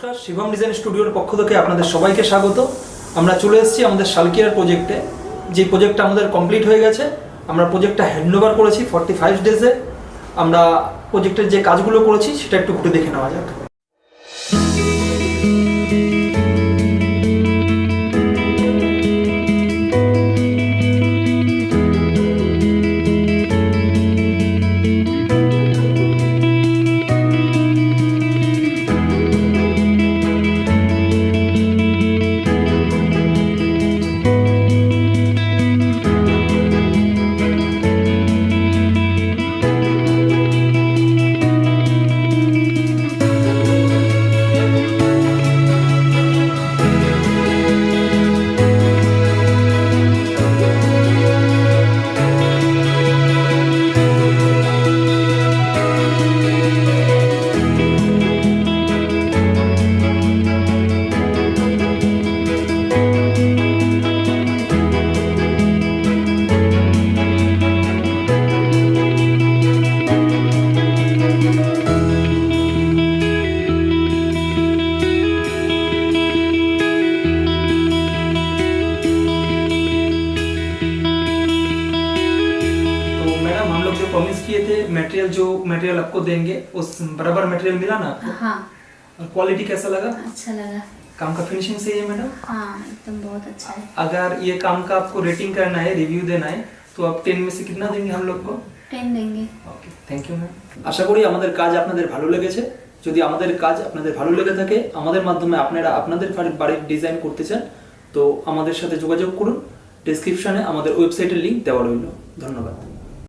নমস্কার, শিবম ডিজাইন স্টুডিওর পক্ষ থেকে আপনাদের সবাইকে স্বাগত। আমরা চলে এসেছি আমাদের সালকিয়ার প্রজেক্টে, যে প্রজেক্টটা আমাদের কমপ্লিট হয়ে গেছে। আমরা প্রজেক্টটা হ্যান্ডওভার করেছি 45 ডেজে। আমরা প্রজেক্টের যে কাজগুলো করেছি সেটা একটু ঘুরে দেখে নেওয়া যাক। मैडम, हम लोग जो प्रॉमिस किए थे मटेरियल आपको देंगे उस बराबर मटेरियल मिला ना आपको? हाँ, और क्वालिटी कैसा लगा? अच्छा लगा। काम का फिनिशिंग सही है मैडम? हाँ, एकदम बहुत अच्छा है। अगर ये काम का आपको रेटिंग करना है, रिव्यू देना है, तो आप 10 में से कितना देंगे हम लोग को? 10 देंगे। ওকে, থ্যাংক ইউ ম্যাম। আশা করি আমাদের কাজ আপনাদের ভালো লেগেছে। যদি আমাদের কাজ আপনাদের ভালো লেগে থাকে, আমাদের মাধ্যমে আপনারা আপনাদের বাড়ির ডিজাইন করতে চান, তো আমাদের সাথে যোগাযোগ করুন। ডেসক্রিপশনে আমাদের ওয়েবসাইটের লিংক দেওয়া রইল। ধন্যবাদ।